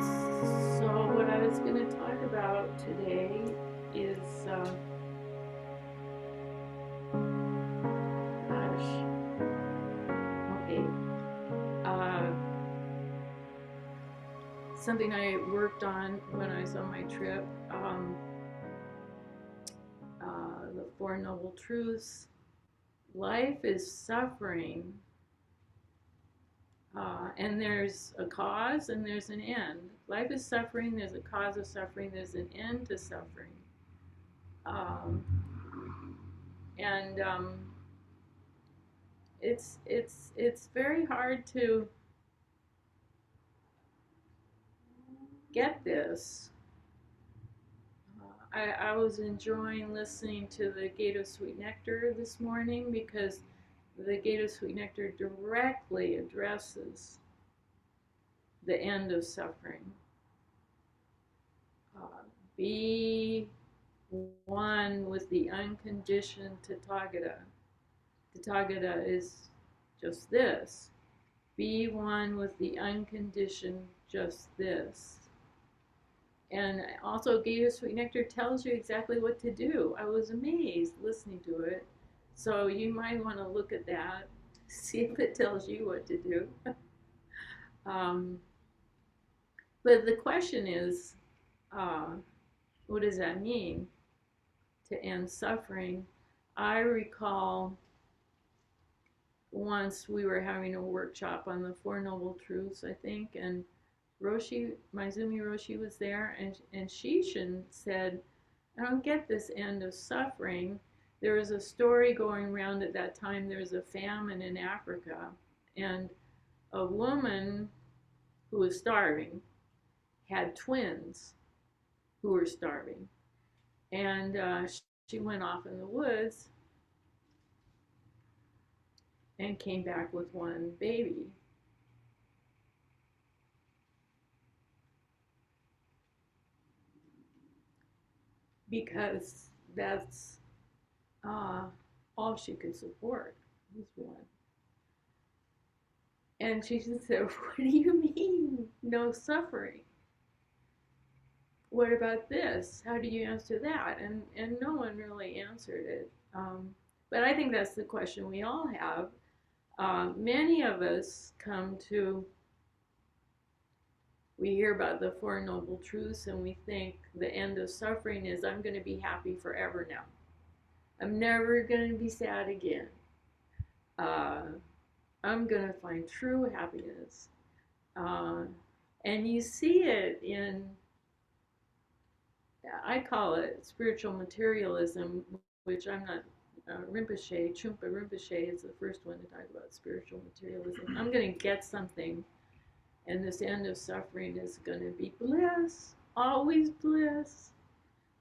So what I was going to talk about today is, gosh, okay, uh, something I worked on when I was on my trip, the Four Noble Truths. Life is suffering, and there's a cause and there's an end. Life is suffering, there's a cause of suffering, there's an end to suffering. Um, and it's very hard to get this. I was enjoying listening to the Gate of Sweet Nectar this morning because the Gate of Sweet Nectar directly addresses the end of suffering. Uh, be one with the unconditioned Tathagata. Tathagata is just this. Be one with the unconditioned just this. And also, Gate of Sweet Nectar tells you exactly what to do. I was amazed listening to it. So you might want to look at that, see if it tells you what to do. um, but the question is, uh, what does that mean to end suffering? I recall once we were having a workshop on the Four Noble Truths, I think, and Roshi, Maizumi Roshi was there, and Shishin said, I don't get this end of suffering. There was a story going around at that time. There was a famine in Africa, and a woman who was starving had twins who were starving. And she went off in the woods and came back with one baby. Because that's uh, all she could support was one. And she just said, what do you mean, no suffering? What about this? How do you answer that? And no one really answered it. But I think that's the question we all have. Many of us come to, we hear about the Four Noble Truths and we think the end of suffering is I'm going to be happy forever now. I'm never going to be sad again. Uh, I'm going to find true happiness. Uh, and you see it in, I call it spiritual materialism, which I'm not, Rinpoche, Chumpa Rinpoche is the first one to talk about spiritual materialism. I'm going to get something, and this end of suffering is going to be bliss, always bliss.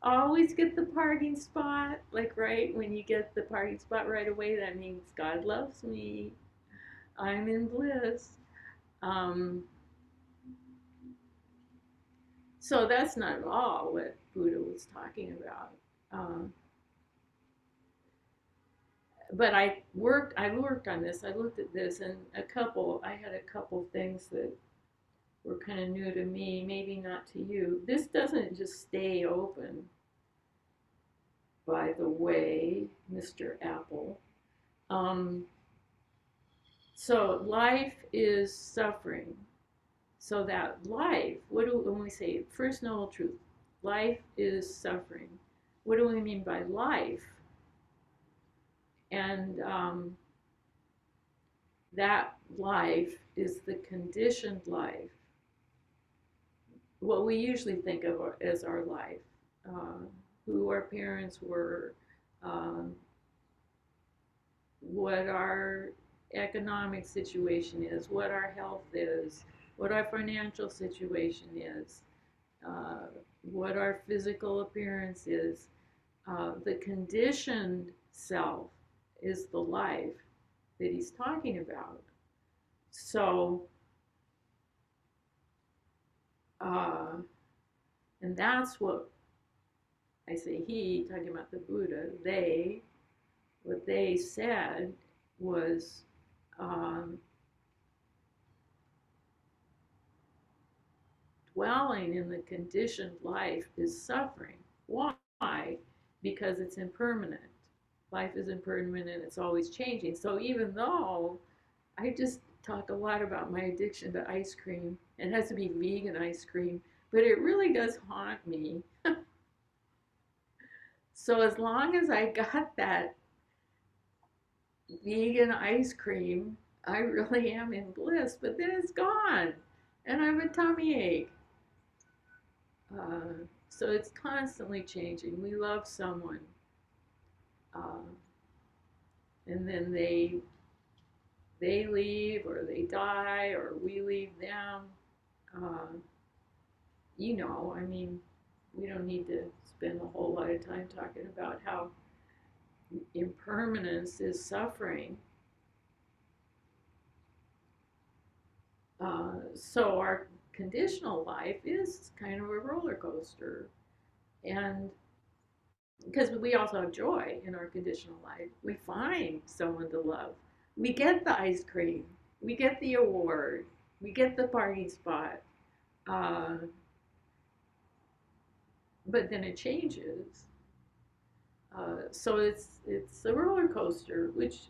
Always get the parking spot. Like, right, when you get the parking spot right away, that means God loves me. I'm in bliss. Um, so that's not at all what Buddha was talking about. Um, but I worked on this. I looked at this, and I had a couple things that were kind of new to me, maybe not to you. This doesn't just stay open, by the way, Mr. Apple. Um, so life is suffering. So that life, when we say first noble truth, life is suffering. What do we mean by life? And that life is the conditioned life, what we usually think of as our life, who our parents were, um, what our economic situation is, what our health is, what our financial situation is, uh, what our physical appearance is. The conditioned self is the life that he's talking about. So, uh, and that's what I say he, talking about the Buddha, what they said was dwelling in the conditioned life is suffering. Why? Because it's impermanent. Life is impermanent and it's always changing. So even though I just talk a lot about my addiction to ice cream, it has to be vegan ice cream, but it really does haunt me. So as long as I got that vegan ice cream, I really am in bliss, but then it's gone and I have a tummy ache. So it's constantly changing. We love someone, uh, and then they leave or they die or we leave them. Uh, I mean, we don't need to spend a whole lot of time talking about how impermanence is suffering. So our conditional life is kind of a roller coaster. And because we also have joy in our conditional life, we find someone to love. We get the ice cream, we get the award, we get the parking spot. Uh, but then it changes. So it's a roller coaster, which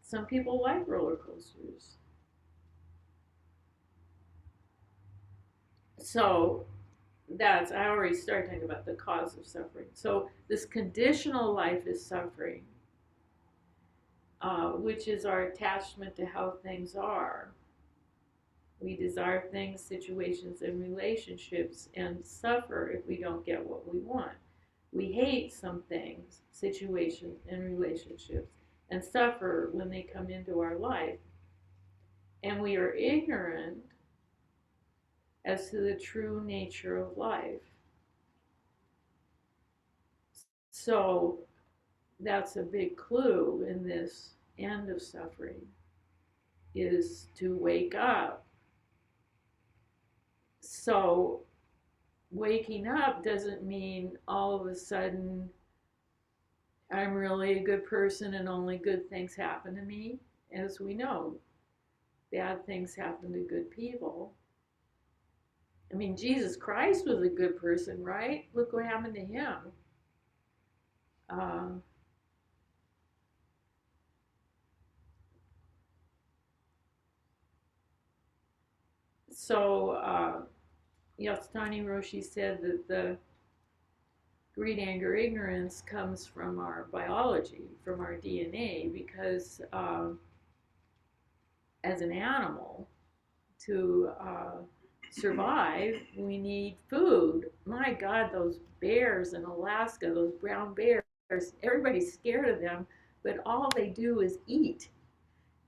some people like roller coasters. So I already started talking about the cause of suffering. So this conditional life is suffering, which is our attachment to how things are. We desire things, situations, and relationships and suffer if we don't get what we want. We hate some things, situations, and relationships and suffer when they come into our life. And we are ignorant as to the true nature of life. So that's a big clue in this end of suffering is to wake up. So waking up doesn't mean all of a sudden I'm really a good person and only good things happen to me. As we know, bad things happen to good people. I mean, Jesus Christ was a good person, right? Look what happened to him. Uh, so Yastani Roshi said that the greed, anger, ignorance comes from our biology, from our DNA, because as an animal, to survive, we need food. My God, those bears in Alaska, those brown bears, everybody's scared of them, but all they do is eat.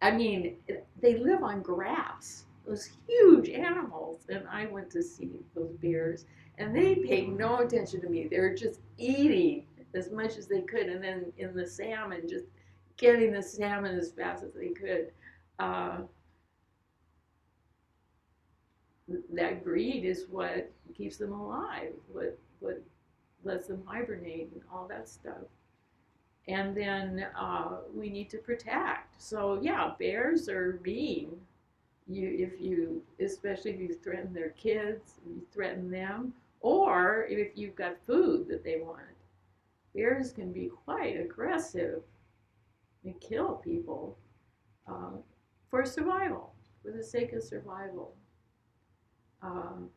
I mean, they live on grass, those huge animals. And I went to see those bears, and they paid no attention to me. They were just eating as much as they could, and then in the salmon, just getting the salmon as fast as they could. Uh, that greed is what keeps them alive, what lets them hibernate and all that stuff. And then we need to protect. So yeah, bears are mean. Especially if you threaten their kids, you threaten them, or if you've got food that they want. Bears can be quite aggressive and kill people uh, for survival, for the sake of survival. Um,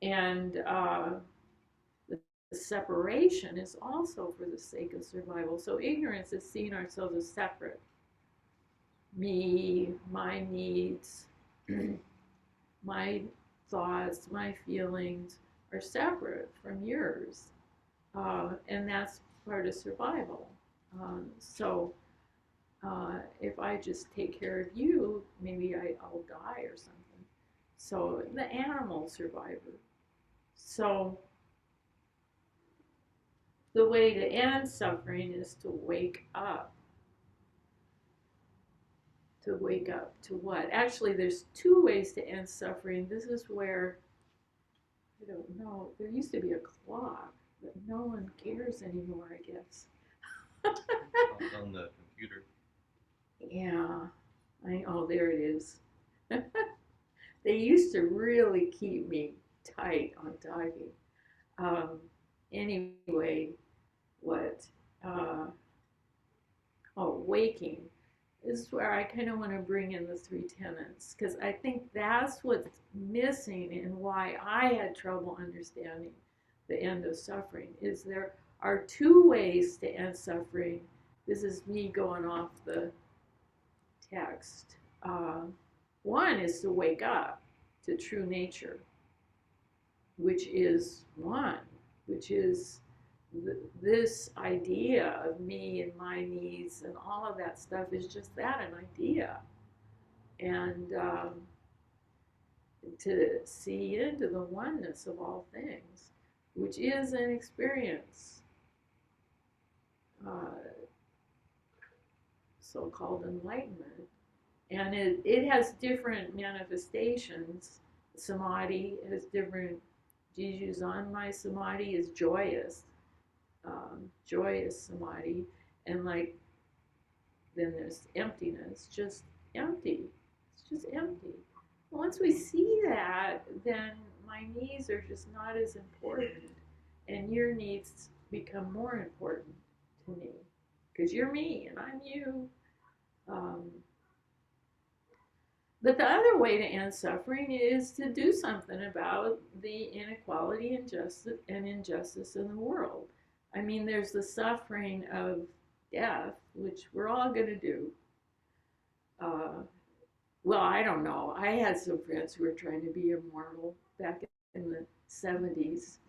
and the separation is also for the sake of survival. So ignorance is seeing ourselves as separate. Me, my needs, my thoughts, my feelings are separate from yours. And that's part of survival. So if I just take care of you, maybe I'll die or something. So the animal survivor. So the way to end suffering is to wake up. To wake up to what? Actually, there's two ways to end suffering. This is where, I don't know, there used to be a clock, but no one cares anymore, I guess. On the computer. Yeah. Oh, there it is. They used to really keep me tight on talking. Um, anyway, what? Uh, oh, waking. This is where I kind of want to bring in the three tenets because I think that's what's missing and why I had trouble understanding the end of suffering. Is there are two ways to end suffering. This is me going off the text. Uh, One is to wake up to true nature, which is one, which is this idea of me and my needs and all of that stuff is just that, an idea. And to see into the oneness of all things, which is an experience, uh, so-called enlightenment. And it has different manifestations. Samadhi has different. Jijuzanmai samadhi is joyous, joyous samadhi, and like then there's emptiness, just empty. It's just empty. Once we see that, then my needs are just not as important, and your needs become more important to me because you're me and I'm you. Um, But the other way to end suffering is to do something about the inequality and injustice in the world. I mean, there's the suffering of death, which we're all going to do. Uh, well, I don't know. I had some friends who were trying to be immortal back in the 70s.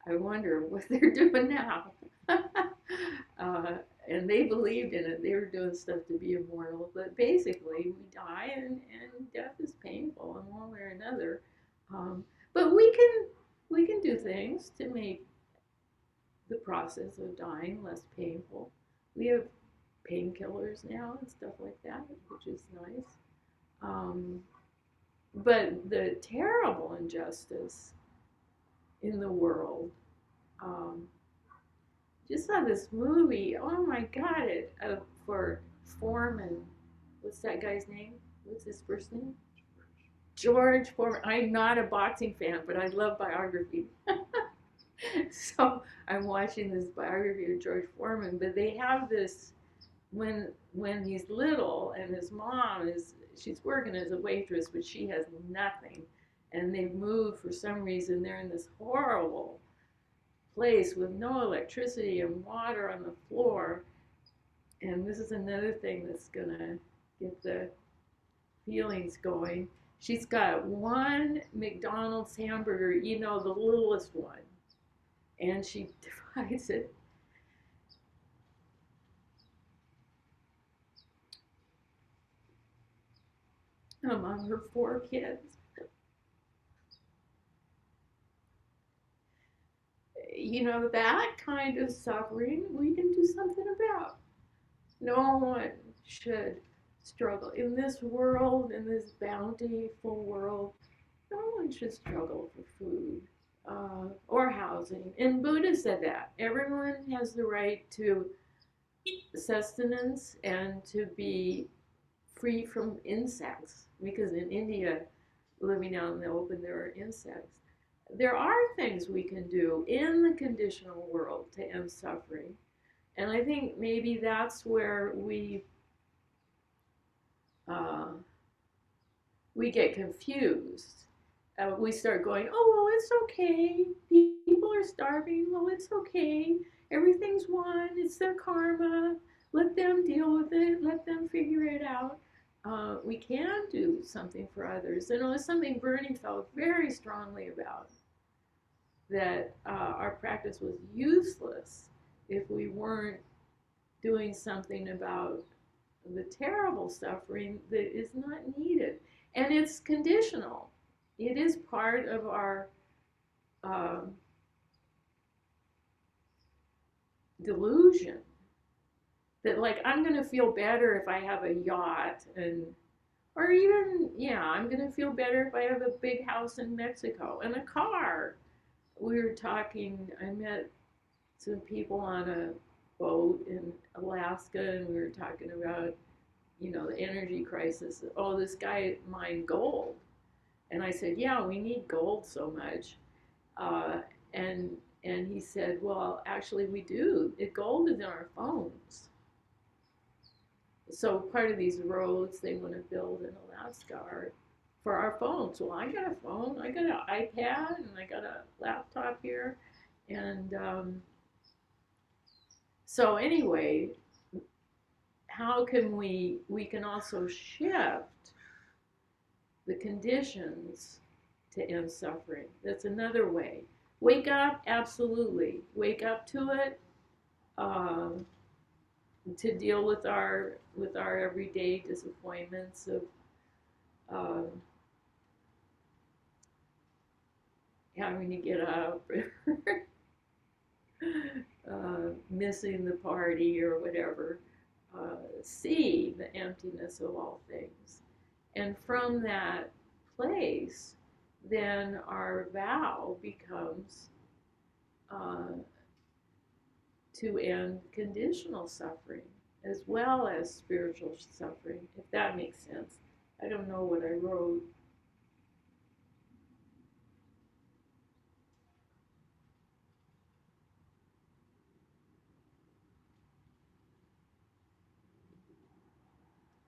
I wonder what they're doing now. uh, and they believed in it. They were doing stuff to be immortal. But basically, we die, and death is painful in one way or another. But we can do things to make the process of dying less painful. We have painkillers now and stuff like that, which is nice. Um, but the terrible injustice in the world. Um, just saw this movie. Oh my God! For Foreman. What's that guy's name? What's his first name? George Foreman. I'm not a boxing fan, but I love biography. So I'm watching this biography of George Foreman. But they have this when he's little, and his mom she's working as a waitress, but she has nothing, and they've moved for some reason. They're in this horrible place with no electricity and water on the floor. And this is another thing that's gonna get the feelings going. She's got one McDonald's hamburger, the littlest one, and she divides it among her four kids. That kind of suffering we can do something about. No one should struggle in this world, in this bountiful world. No one should struggle for food or housing. And Buddha said that everyone has the right to sustenance and to be free from insects. Because in India, living out in the open, there are insects. There are things we can do in the conditional world to end suffering. And I think maybe that's where uh, we get confused. We start going, oh, well, it's okay. People are starving. Well, it's okay. Everything's one. It's their karma. Let them deal with it. Let them figure it out. We can do something for others. And it was something Bernie felt very strongly about, that our practice was useless if we weren't doing something about the terrible suffering that is not needed. And it's conditional. It is part of our delusion that, like, I'm going to feel better if I have a yacht, or even, yeah, I'm going to feel better if I have a big house in Mexico and a car. We were talking, I met some people on a boat in Alaska, and we were talking about the energy crisis. Oh, this guy mined gold. And I said, yeah, we need gold so much. Uh, and and he said, well, actually, we do. Gold is in our phones. So part of these roads they want to build in Alaska are for our phones. Well, I got a phone, I got an iPad, and I got a laptop here. And so anyway, how can we can also shift the conditions to end suffering. That's another way. Wake up, absolutely. Wake up to it. Um, to deal with our everyday disappointments of um, having to get up, missing the party or whatever. See the emptiness of all things, and from that place, then our vow becomes uh, to end conditional suffering as well as spiritual suffering, if that makes sense. I don't know what I wrote.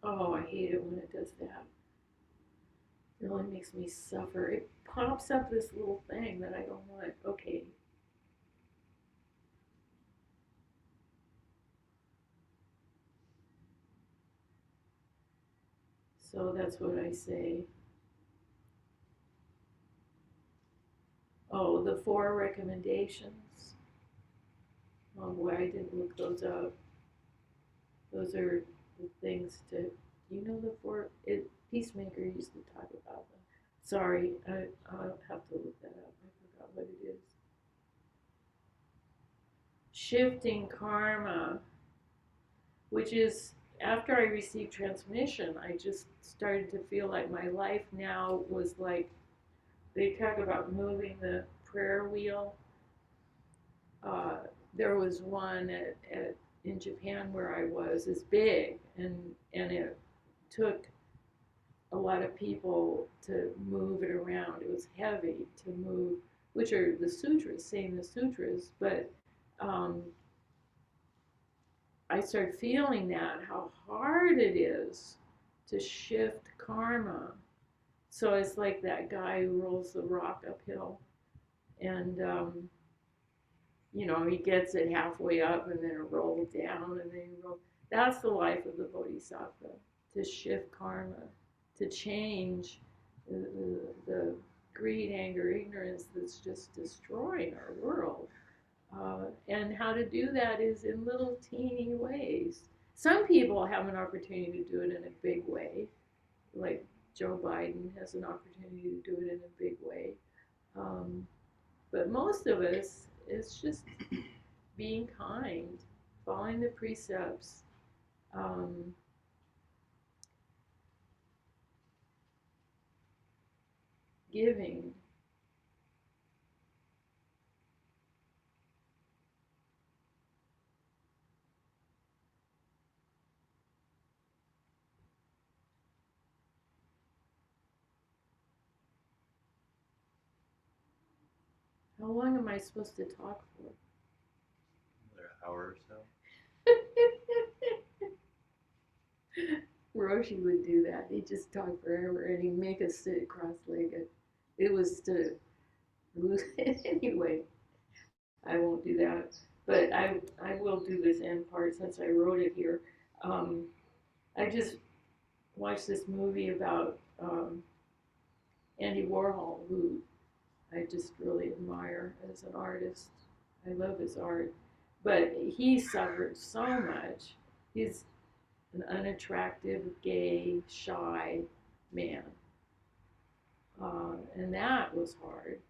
Oh, I hate it when it does that. It really makes me suffer. It pops up this little thing that I don't want. Okay, so that's what I say. Oh, the four recommendations. Oh boy, I didn't look those up. Those are the things to, you know, the four, Peacemaker used to talk about them. Sorry, I'll have to look that up. I forgot what it is. Shifting karma, which is after I received transmission, I just started to feel like my life now was like, they talk about moving the prayer wheel. Uh, there was one in Japan where I was, is big, and it took a lot of people to move it around. It was heavy to move, which are the sutras, saying the sutras, but um, I started feeling that, how hard it is to shift karma. So it's like that guy who rolls the rock uphill, and he gets it halfway up and then it rolls down and then he rolls. That's the life of the bodhisattva, to shift karma, to change the greed, anger, ignorance that's just destroying our world. And how to do that is in little teeny ways. Some people have an opportunity to do it in a big way, like Joe Biden has an opportunity to do it in a big way. Um, but most of us, it's just being kind, following the precepts, um, giving. How long am I supposed to talk for? Another hour or so. Roshi would do that. He'd just talk forever and he'd make us sit cross-legged. It was to lose anyway. I won't do that, but I will do this end part since I wrote it here. Um, I just watched this movie about Andy Warhol, who I just really admire as an artist. I love his art, but he suffered so much. He's an unattractive, gay, shy man, and that was hard.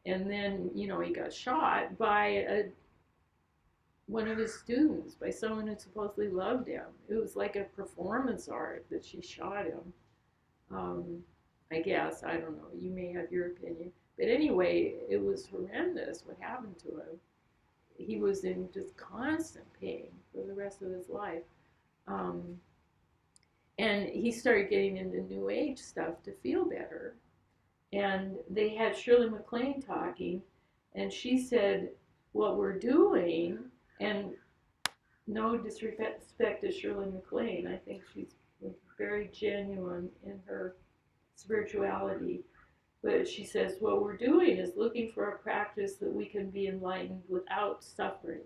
And then he got shot by one of his students, by someone who supposedly loved him. It was like a performance art that she shot him. Um, I guess, I don't know. You may have your opinion. But anyway, it was horrendous what happened to him. He was in just constant pain for the rest of his life. Um, And he started getting into New Age stuff to feel better. And they had Shirley MacLaine talking, and she said, what we're doing, and no disrespect to Shirley MacLaine, I think she's very genuine in her spirituality. But she says, what we're doing is looking for a practice that we can be enlightened without suffering.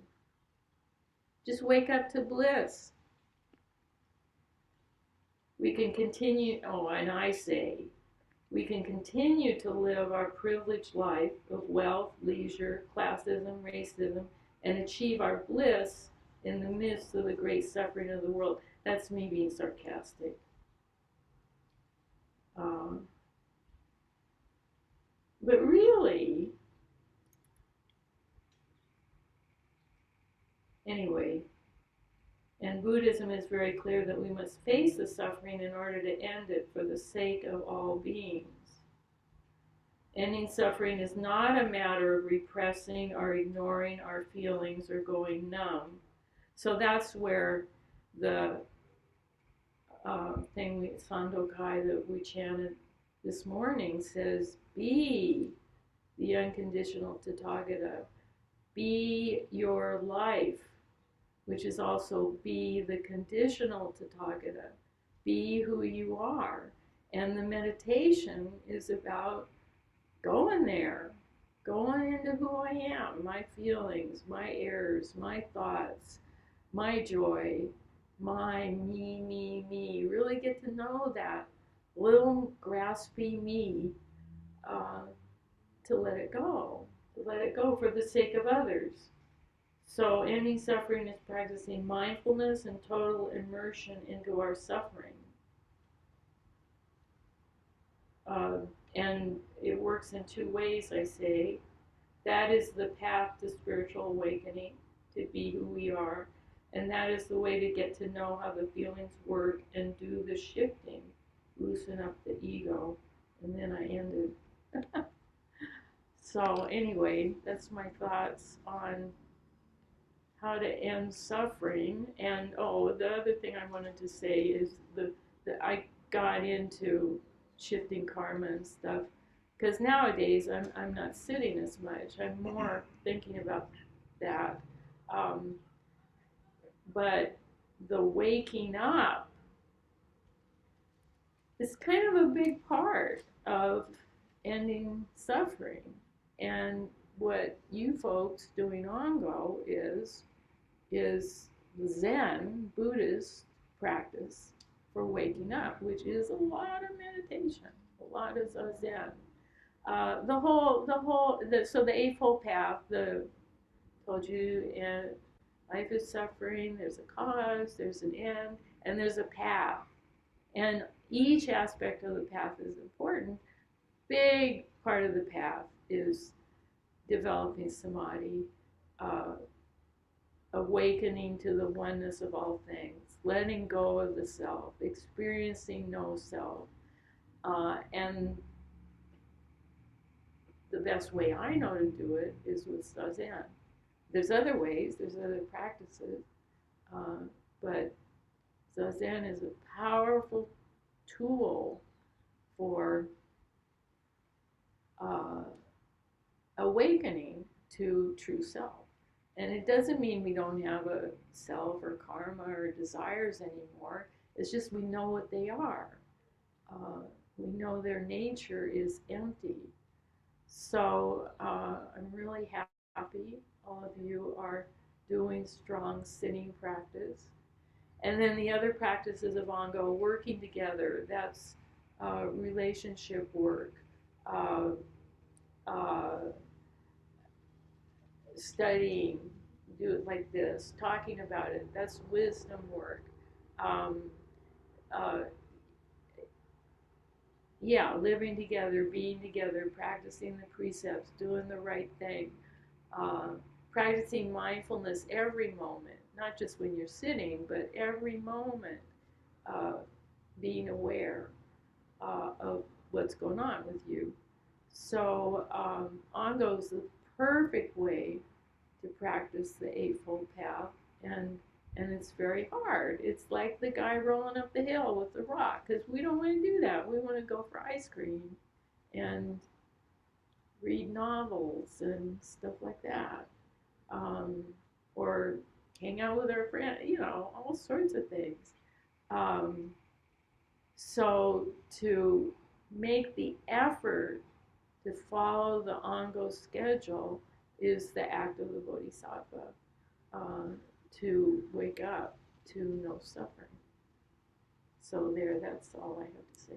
Just wake up to bliss. We can continue, oh, and I say, we can continue to live our privileged life of wealth, leisure, classism, racism, and achieve our bliss in the midst of the great suffering of the world. That's me being sarcastic. Um, but really, anyway, and Buddhism is very clear that we must face the suffering in order to end it for the sake of all beings. Ending suffering is not a matter of repressing or ignoring our feelings or going numb. So that's where the thing, Sandokai, that we chanted this morning says, be the unconditional Tathagata. Be your life, which is also be the conditional Tathagata. Be who you are. And the meditation is about going there, going into who I am, my feelings, my errors, my thoughts, my joy, my me. Really get to know that little graspy me, uh, to let it go for the sake of others. So ending suffering is practicing mindfulness and total immersion into our suffering. Uh, and it works in two ways, I say. That is the path to spiritual awakening, to be who we are. And that is the way to get to know how the feelings work and do the shifting, loosen up the ego. And then I ended. So, anyway, that's my thoughts on how to end suffering. And oh, the other thing I wanted to say is the I got into shifting karma and stuff because nowadays I'm not sitting as much. I'm more thinking about that. Um, but the waking up is kind of a big part of ending suffering. And what you folks doing Ongo is the Zen Buddhist practice for waking up, which is a lot of meditation, a lot of Zen. So the Eightfold Path, the told you, and life is suffering. There's a cause, there's an end, and there's a path. And each aspect of the path is important. Big part of the path is developing samadhi, uh, awakening to the oneness of all things, letting go of the self, experiencing no self. And the best way I know to do it is with Zazen. There's other ways, there's other practices, but Zazen is a powerful tool for uh, awakening to true self. And it doesn't mean we don't have a self or karma or desires anymore. It's just we know what they are. We know their nature is empty. So I'm really happy all of you are doing strong sitting practice. And then the other practices of Ongo, working together, that's relationship work, uh, uh, studying, do it like this, talking about it, that's wisdom work. Um, uh, yeah, living together, being together, practicing the precepts, doing the right thing, uh, practicing mindfulness every moment, not just when you're sitting, but every moment, uh, being aware of what's going on with you. So Ongo is the perfect way to practice the Eightfold Path. And And it's very hard. It's like the guy rolling up the hill with the rock, because we don't want to do that. We want to go for ice cream and read novels and stuff like that, um, or hang out with our friends, all sorts of things. Um, so to make the effort to follow the ongo schedule is the act of the bodhisattva, uh, to wake up to no suffering. So there, that's all I have to say.